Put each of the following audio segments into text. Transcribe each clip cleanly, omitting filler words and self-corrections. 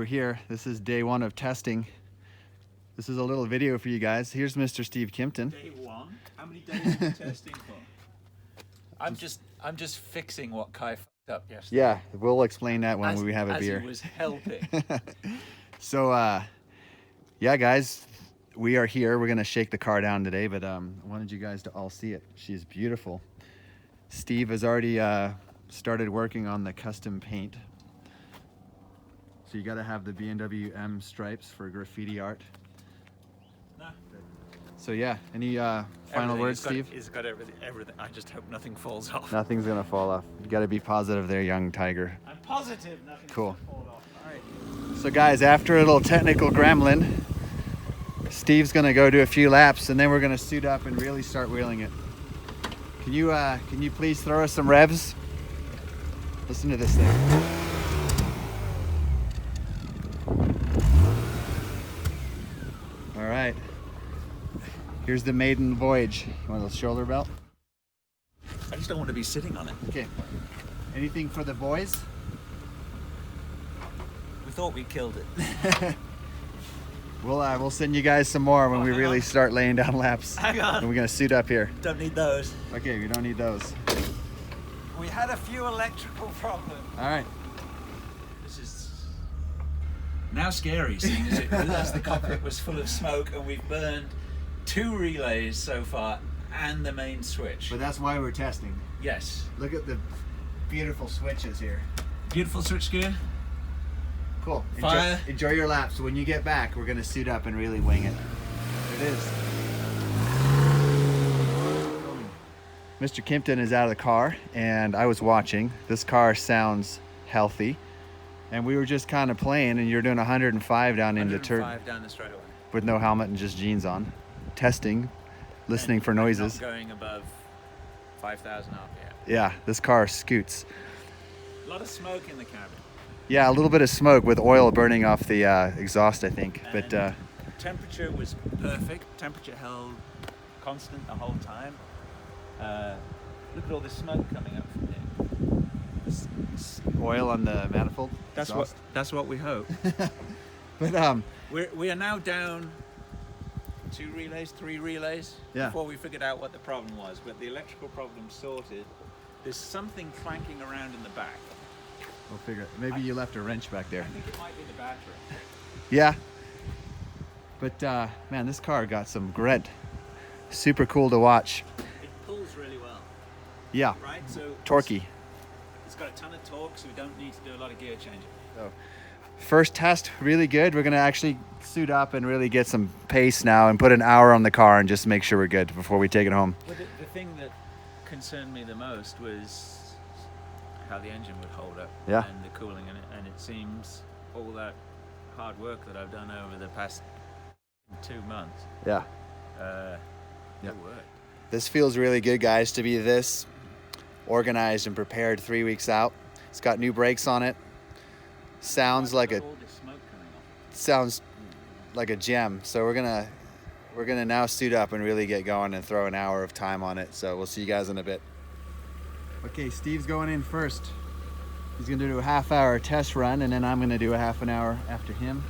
we're here. This is day one of testing. This is a little video for you guys. Here's Mr. Steve Kimpton. Day one? How many days are you testing for? I'm just fixing what Kai fucked up yesterday. Yeah, we'll explain that when we have a beer. As he was helping. So, yeah, guys, we are here. We're gonna shake the car down today, but I wanted you guys to all see it. She's beautiful. Steve has already started working on the custom paint. So you gotta have the BMW M stripes for graffiti art. Nah. So yeah, any final words, Steve? He's got everything. I just hope nothing falls off. Nothing's gonna fall off. You gotta be positive there, young tiger. I'm positive nothing's Cool. gonna fall off. All right. So guys, after a little technical gremlin, Steve's gonna go do a few laps and then we're gonna suit up and really start wheeling it. Can you please throw us some revs? Listen to this thing. All right. Here's the maiden voyage. You want a shoulder belt? I just don't want to be sitting on it. Okay. Anything for the boys? We thought we killed it. We'll send you guys some more when we really start laying down laps. Hang on. And we're gonna suit up here. Don't need those. Okay, we don't need those. We had a few electrical problems. All right. This is now scary, seeing as the cockpit was full of smoke and we've burned 2 relays so far and the main switch. But that's why we're testing. Yes. Look at the beautiful switches here. Beautiful switch gear. Cool. Fire. Enjoy your laps. So when you get back, we're gonna suit up and really wing it. There it is. Mr. Kimpton is out of the car and I was watching. This car sounds healthy. And we were just kind of playing and you're doing 105 down into turn 105 down the straightaway. with no helmet and just jeans on. Testing, listening And for noises. Not going above 5,000 RPM. Yeah, this car scoots. A lot of smoke in the cabin. Yeah, a little bit of smoke with oil burning off the exhaust, I think. And But temperature was perfect. Temperature held constant the whole time. Look at all this smoke coming up from here. oil on the manifold. That's what we hope. But We are now down 2 relays, 3 relays before we figured out what the problem was. But the electrical problem sorted. There's something clanking around in the back. we'll figure it. Maybe you left a wrench back there. I think it might be the battery. Yeah. But man, this car got some grit. Super cool to watch. It pulls really well, Yeah. right? So Torquey. it's got a ton of torque, so we don't need to do a lot of gear changing. So, first test, really good. We're gonna actually suit up and really get some pace now and put an hour on the car and just make sure we're good before we take it home. Well, the thing that concerned me the most was how the engine would hold up and the cooling in it. And it seems all that hard work that I've done over the past 2 months, Yeah. it worked. This feels really good, guys, to be this organized and prepared 3 weeks out. It's got new brakes on it. Sounds like all this smoke coming off. sounds like a gem. So we're gonna now suit up and really get going and throw an hour of time on it. So we'll see you guys in a bit. Okay, Steve's going in first. He's gonna do a half-hour test run and then I'm gonna do a half an hour after him.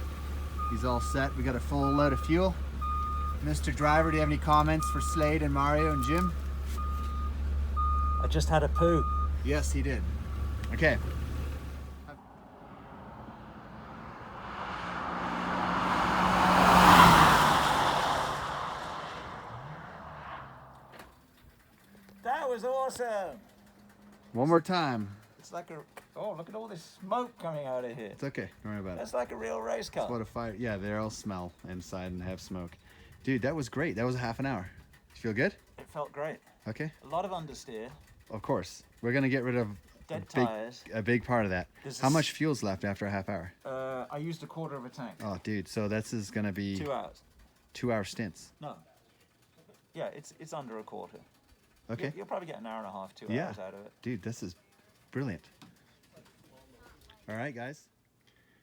He's all set. We got a full load of fuel. Mr. Driver, do you have any comments for Slade and Mario and Jim? I just had a poo. Yes, he did. Okay. That was awesome. One more time. It's like look at all this smoke coming out of here. It's okay. Don't worry about it. That's like a real race car. What a fire. Yeah, they all smell inside and have smoke. Dude, that was great. That was a half an hour. You feel good? It felt great. Okay. A lot of understeer. Of course. We're going to get rid of Dead tires. a big part of that. How much fuel's left after a half hour? I used a quarter of a tank. Oh, dude. So this is going to be 2 hours. 2-hour stints. No. Yeah, it's under a quarter. Okay. You'll probably get an hour and a half, 2 hours out of it. Dude, this is brilliant. All right, guys.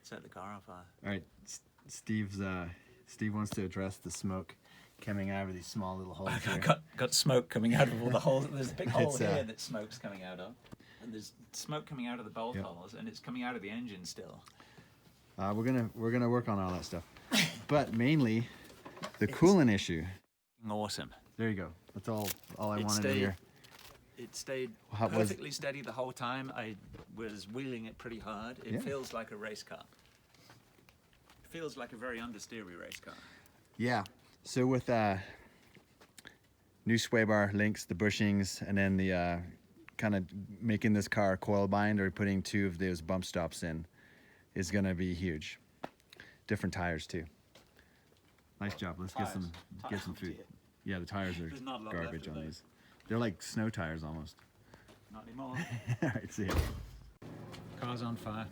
Set the car on fire. All right. Steve wants to address the smoke coming out of these small little holes here. I've got smoke coming out of all the holes. There's a big hole here that smoke's coming out of. And there's smoke coming out of the bolt holes, and it's coming out of the engine still. We're gonna work on all that stuff, but mainly the coolant issue. Awesome. There you go. That's all I wanted to hear. It stayed perfectly steady the whole time. I was wheeling it pretty hard. It feels like a race car. It feels like a very understeery race car. Yeah. So with new sway bar links, the bushings, and then the kind of making this car coil bind or putting 2 of those bump stops in is gonna be huge. Different tires too. Nice job. Let's get some food. Yeah, the tires are garbage on these. They're like snow tires almost. Not anymore. All right, see ya. Car's on fire.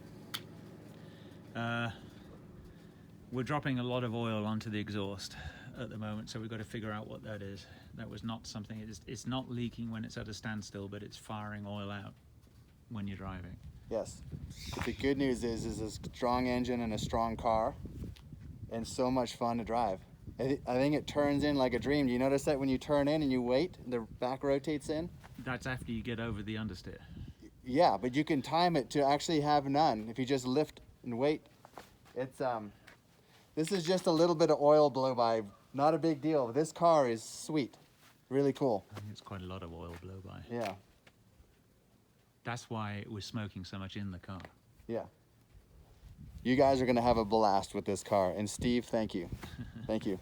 We're dropping a lot of oil onto the exhaust at the moment, so we've got to figure out what that is. That was not something, it's not leaking when it's at a standstill, but it's firing oil out when you're driving. Yes. The good news is a strong engine and a strong car, and so much fun to drive. I think it turns in like a dream. Do you notice that when you turn in and you wait, the back rotates in? That's after you get over the understeer. Yeah, but you can time it to actually have none if you just lift and wait. It's this is just a little bit of oil blow by, not a big deal. This car is sweet, really cool. I think it's quite a lot of oil blow by. Yeah. That's why it was smoking so much in the car. Yeah. You guys are gonna have a blast with this car, and Steve, thank you. Thank you.